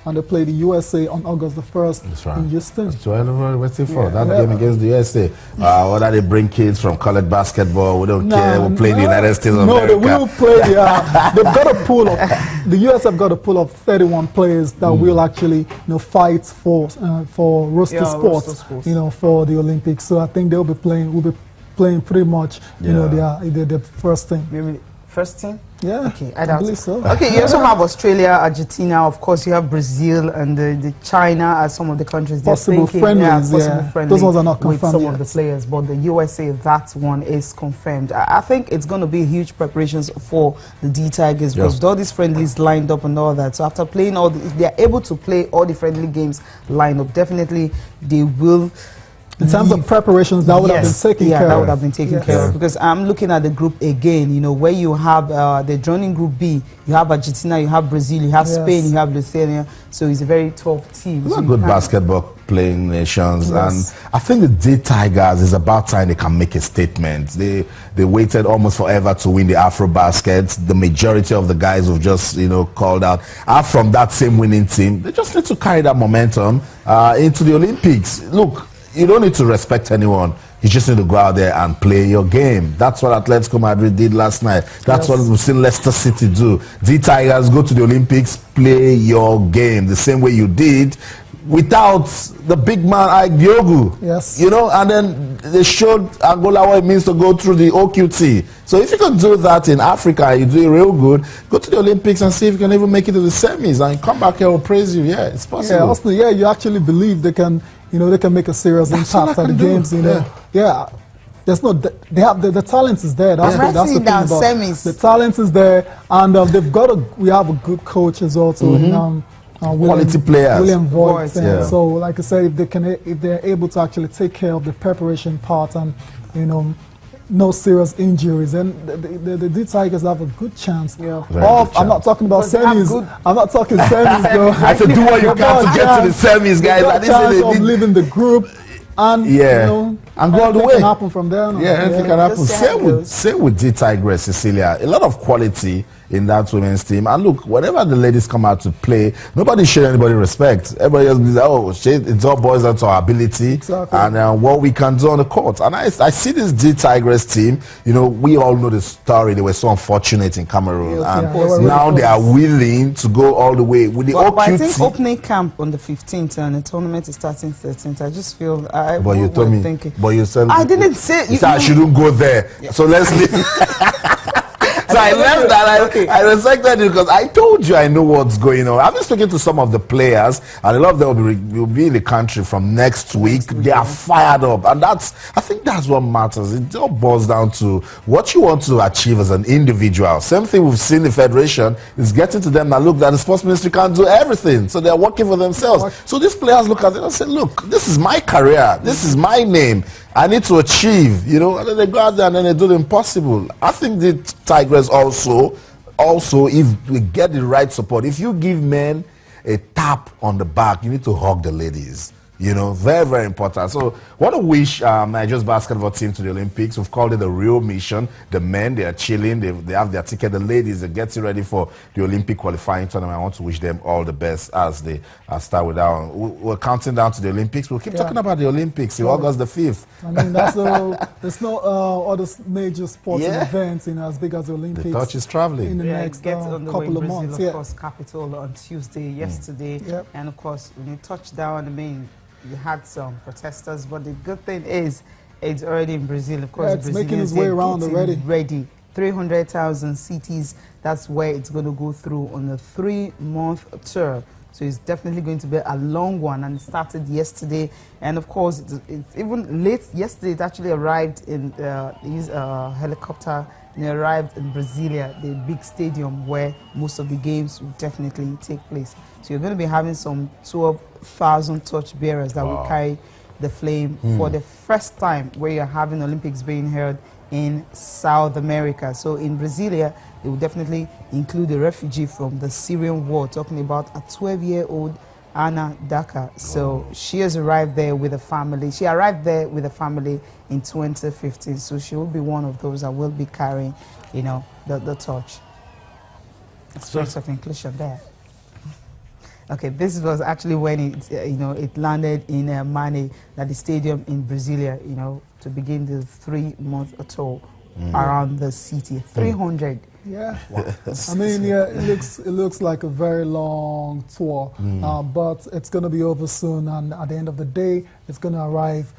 and they play the USA on August the 1st in Houston. That's what we're waiting for. That game against the USA. Whether they bring kids from college basketball, we don't care. We'll play the United States of America. No, they will play. They've got a pool of the US have got a pool of 31 players that will actually fight for roster spots, for the Olympics. So I think they'll be playing. Will be playing pretty much, the first team. Maybe first team? Yeah, okay, I believe so. Okay, you also have Australia, Argentina, of course you have Brazil and the China as some of the countries. Possible friendlies, those ones are not confirmed with some yet. of the players, but the USA, that one is confirmed. I think it's going to be huge preparations for the D Tigers with all these friendlies lined up and all that. So after playing if they are able to play all the friendly games lined up, definitely they will. In terms of preparations, that would have been taken care of. That would have been taken care of. Because I'm looking at the group again, where you have the joining group B, you have Argentina, you have Brazil, you have Spain, you have Lithuania. So it's a very tough team. Those are good basketball playing nations. And I think the D Tigers is about time they can make a statement. They waited almost forever to win the Afro-Basket. The majority of the guys who've just, called out are from that same winning team. They just need to carry that momentum into the Olympics. Look, you don't need to respect anyone. You just need to go out there and play your game. That's what Atletico Madrid did last night. That's what we've seen Leicester City do. The Tigers, go to the Olympics, play your game the same way you did without the big man Diogo. And then they showed Angola what it means to go through the OQT. So if you can do that in Africa, you do it real good, go to the Olympics and see if you can even make it to the semis and come back here, we'll praise you. Yeah, it's possible. Yeah, also, you actually believe they can, they can make a serious impact at the games. There's no, they have the talent is there. That's the thing about semis. The talent is there, and we have a good coach as well. Quality players. William Voigt. So, like I said, if they're able to actually take care of the preparation part and no serious injuries, and the D Tigers have a good chance. I'm not talking about semis. I'm not talking semis, though. I said do what you can to get to the semis, guys. Got a chance of leaving the group. And and go all the way. Can happen from there. Anything can happen. Same with D Tigers, Cecilia. A lot of quality in that women's team. And look, whenever the ladies come out to play, nobody shows anybody respect. Everybody just be like, it all boils down to our ability and what we can do on the court. And I see this D Tigers team. We all know the story. They were so unfortunate in Cameroon, and now they are willing to go all the way with the OQT. I think opening camp on the 15th and the tournament is starting 13th. I just feel but you told me. But you said I didn't say. You said I shouldn't go there. So let's leave. So I left that. I respected it because I told you I know what's going on. I've been speaking to some of the players, and a lot of them will be in the country from next week. They are fired up, and I think that's what matters. It all boils down to what you want to achieve as an individual. Same thing we've seen the federation is getting to them now. Look, that the sports ministry can't do everything, so they're working for themselves. So these players look at it and say, "Look, this is my career. This is my name. I need to achieve," and then they go out there and then they do the impossible. I think the Tigers also, if we get the right support, if you give men a tap on the back, you need to hug the ladies. Very, very important. So, want to wish Nigeria's basketball team to the Olympics. We've called it a real mission. The men, they are chilling. They have their ticket. The ladies, they're getting ready for the Olympic qualifying tournament. I want to wish them all the best as they start with that one. We're counting down to the Olympics. We'll keep talking about the Olympics in August the 5th. I mean, there's no other major sports events as big as the Olympics. The touch is traveling. In the next couple of months. Of course, capital on Tuesday, yesterday. And of course, when you touch down, you had some protesters, but the good thing is it's already in Brazil. Of course, it's making its way around already. Ready. 300,000 cities. That's where it's going to go through on a 3-month tour. So it's definitely going to be a long one, and it started yesterday. And of course, it's even late yesterday. It actually arrived in his helicopter. And it arrived in Brasilia, the big stadium where most of the games will definitely take place. So you're going to be having some 12,000 torch bearers that will carry the flame for the first time, where you're having Olympics being held in South America. So in Brasilia, they will definitely include a refugee from the Syrian war, talking about a 12-year-old Anna Daka. So she has arrived there with a family. She arrived there with a family in 2015. So she will be one of those that will be carrying, the torch. Spirit of inclusion there. Okay, this was actually when it, it landed in Mane, at the stadium in Brasilia, to begin the 3-month tour around the city. 300. Yeah, wow. I mean, yeah, it looks like a very long tour, but it's going to be over soon, and at the end of the day, it's going to arrive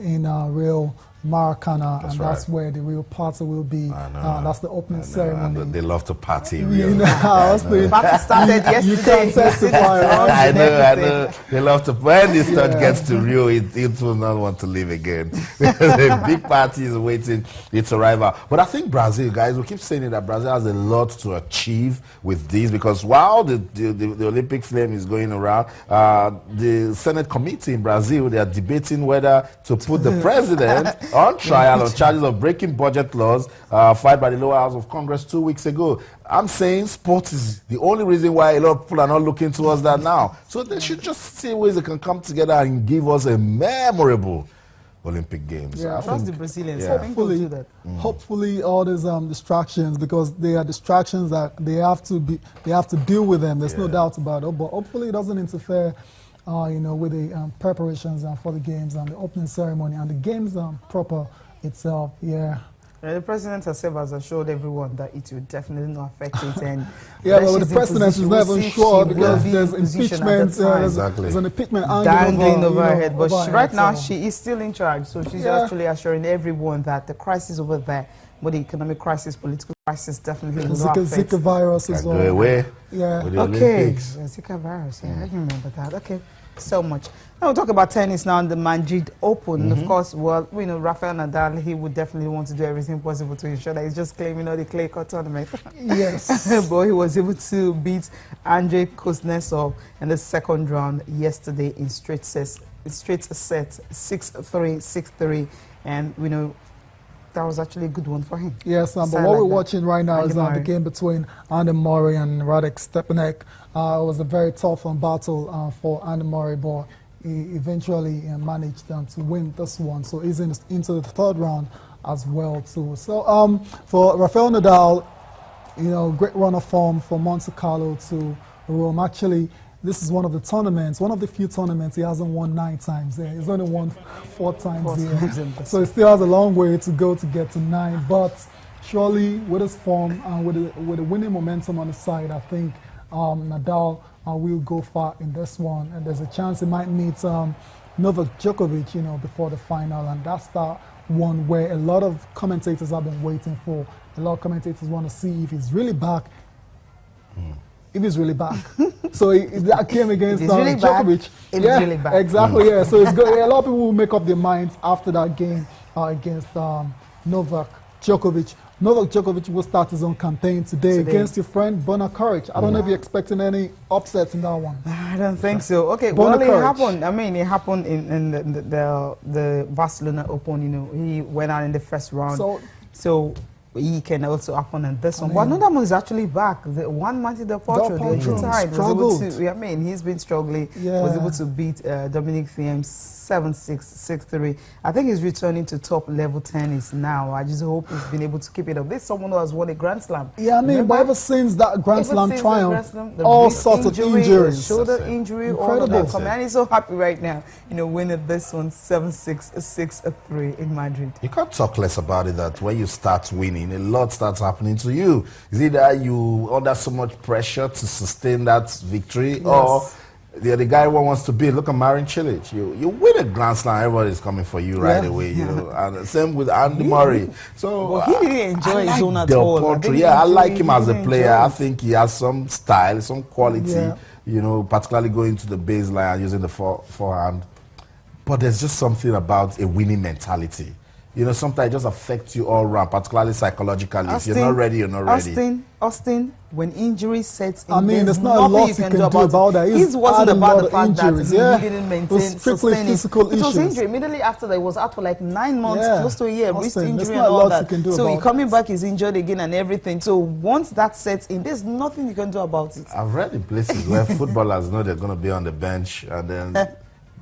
in Rio Maracana, and that's where the real party will be. That's the opening ceremony. They love to party in Rio. The party started yesterday. You can testify. I know. They love to. When this stuff gets to Rio, it will not want to leave again. The big party is waiting its arrival. But I think Brazil, guys, we keep saying that Brazil has a lot to achieve with this, because while the Olympic flame is going around, the Senate committee in Brazil, they are debating whether to put the president on trial on charges of breaking budget laws filed by the lower house of Congress 2 weeks ago. I'm saying sports is the only reason why a lot of people are not looking towards that now. So they should just see ways they can come together and give us a memorable Olympic Games. Yeah, trust the Brazilians. Yeah. Hopefully all these distractions, because they are distractions that they have to deal with them. There's no doubt about it. But hopefully it doesn't interfere with the preparations for the games and the opening ceremony and the games proper itself. Yeah. The president herself has assured everyone that it will definitely not affect it. And yeah, but the president is not even sure, because there's impeachment. There's an impeachment dangling over her head. But right now, she is still in charge. So she's actually assuring everyone that the crisis over there, but the economic crisis, political crisis, definitely will not affect. Zika virus as well. Go away. Yeah. With the Olympics. Zika virus. Yeah, I remember that. Okay. So much. Now we'll talk about tennis now, the Madrid Open. Of course, well, we know Rafael Nadal, he would definitely want to do everything possible to ensure that he's just claiming all the clay court tournament. Yes. But he was able to beat Andrei Kuznetsov in the second round yesterday in straight sets, 6-3, 6-3. And we know that was actually a good one for him. Yes, but what we're watching right now is the game between Andy Murray and Radek Stepanek. It was a very tough battle for Andy Murray, but he eventually managed to win this one. So he's into the third round as well too. So for Rafael Nadal, great run of form from Monte Carlo to Rome. Actually, this is one of the few tournaments he hasn't won 9 times there. He's only won 4 times here. So he still has a long way to go to get to 9. But surely with his form and with the winning momentum on the side, I think Nadal will go far in this one. And there's a chance he might meet Novak Djokovic, before the final. And that's that one where a lot of commentators have been waiting for. A lot of commentators want to see if he's really back. If he's really back. So that game against really Djokovic. Really back. Exactly, yeah. So it's good. A lot of people will make up their minds after that game against Novak Djokovic. Novak Djokovic will start his own campaign today against your friend Bona Karic. I don't know if you're expecting any upsets in that one. I don't think so. Okay, well, it happened. I mean, it happened in the Barcelona Open. He went out in the first round. So he can also happen in this one. But another one is actually back. The one Martin Del Potro, he's been struggling. Yeah. Was able to beat Dominic Thiem 7-6, 6-3. I think he's returning to top level tennis now. I just hope he's been able to keep it up. This is someone who has won a Grand Slam. Yeah, I mean, but ever since that Grand Slam triumph, all sorts of injuries. Shoulder injury, all of that coming. And he's so happy right now, winning this one 7-6, 6-3 in Madrid. You can't talk less about it that when you start winning, a lot starts happening to you. Is it that you under so much pressure to sustain that victory, or the guy who wants to be? Look at Marin Cilic. You win a Grand Slam, everybody's coming for you right away. And same with Andy Murray. So he didn't enjoy his own at all. I like him as a player. I think he has some style, some quality. Particularly going to the baseline and using the forehand. But there's just something about a winning mentality. Sometimes it just affects you all around, particularly psychologically. If you're not ready, you're not ready. Austin, when injury sets in, there's not a lot you can do about that. It wasn't about the fact that he didn't maintain, sustain physical it. It was injury. Immediately after that, he was out for like 9 months, close to a year, wrist injury and all that. So coming back, he's injured again and everything. So once that sets in, there's nothing you can do about it. I've read in places where footballers know they're going to be on the bench and then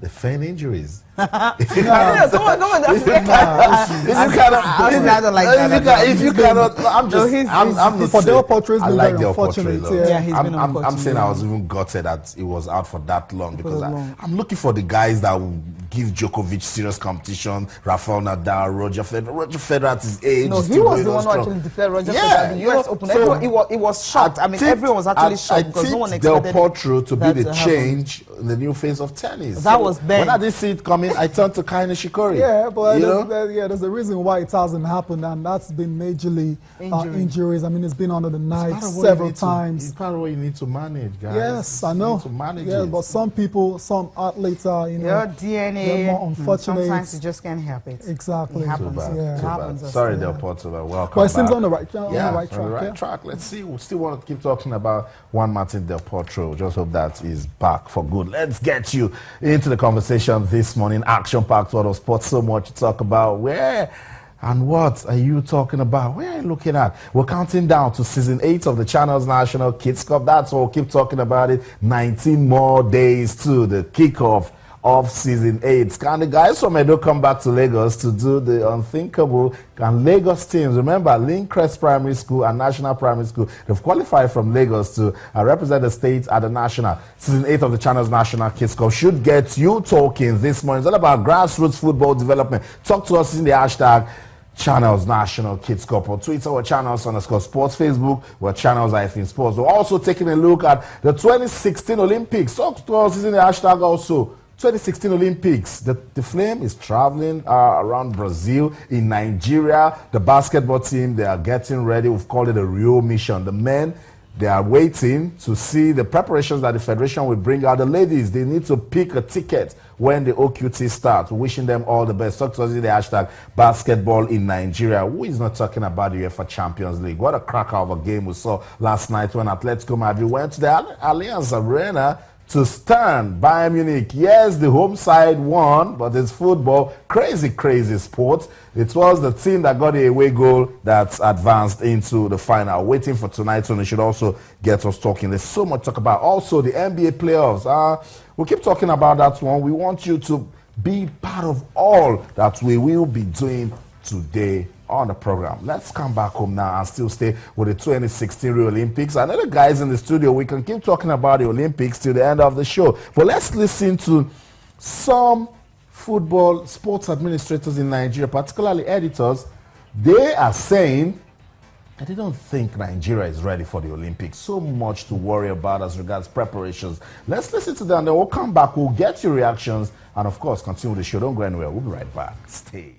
they feign injuries. If you cannot, I'm just for Del Potro, I like Del Potro. I'm saying I was even gutted that it was out for that long because I'm looking for the guys that will give Djokovic serious competition. Rafael Nadal, Roger Federer. Roger Federer at his age. No, he was the one who actually defeated Roger Federer at the US Open. It was shocked. I mean, everyone was actually shocked because no one expected Del Potro to be the change in the new face of tennis. That was bad. When I didn't see it coming, I turned to Kai Nishikori. Yeah, but there's a reason why it hasn't happened, and that's been majorly injuries. I mean, it's been under the knife several times. It's part of what you need to manage, guys. Yes, I know. To manage it. But some people, some athletes are, your DNA. They're more unfortunate. Sometimes you just can't help it. Exactly. It happens. It happens. Sorry, Del Potro. Welcome. But it seems on the right track. Let's see. We still want to keep talking about Juan Martin Del Potro. Just hope that he's back for good. Let's get you into the conversation this morning. Action-packed world of sports. So much to talk about. Where and what are you talking about? Where are you looking at? We're counting down to season 8 of the Channels National Kids Cup. That's what we'll keep talking about it. 19 more days to the kickoff of season 8. Can the guys from Edo come back to Lagos to do the unthinkable? And Lagos teams, remember, Lincrest Primary School and National Primary School, they've qualified from Lagos to represent the state at the national. Season 8 of the Channels National Kids Cup should get you talking this morning. It's all about grassroots football development. Talk to us in the hashtag Channels National Kids Cup on Twitter or Channels_Sports, Facebook, we're Channels-Sports. We're also taking a look at the 2016 Olympics. Talk to us in the hashtag also. 2016 Olympics, the Flame is traveling around Brazil, in Nigeria. The basketball team, they are getting ready. We've called it a Rio mission. The men, they are waiting to see the preparations that the Federation will bring out. The ladies, they need to pick a ticket when the OQT starts. We're wishing them all the best. Talk to us in the hashtag basketball in Nigeria. Who is not talking about the UEFA Champions League? What a cracker of a game we saw last night when Atletico Madrid went to the Allianz Arena to stand Bayern Munich. Yes, the home side won, but it's football. Crazy, crazy sport. It was the team that got the away goal that advanced into the final. Waiting for tonight, so they should also get us talking. There's so much to talk about. Also, the NBA playoffs. We'll keep talking about that one. We want you to be part of all that we will be doing today on the program. Let's come back home now and still stay with the 2016 Rio Olympics. I know the guys in the studio, we can keep talking about the Olympics till the end of the show. But let's listen to some football sports administrators in Nigeria, particularly editors. They are saying that they don't think Nigeria is ready for the Olympics. So much to worry about as regards preparations. Let's listen to them, then we'll come back. We'll get your reactions and, of course, continue the show. Don't go anywhere. We'll be right back. Stay.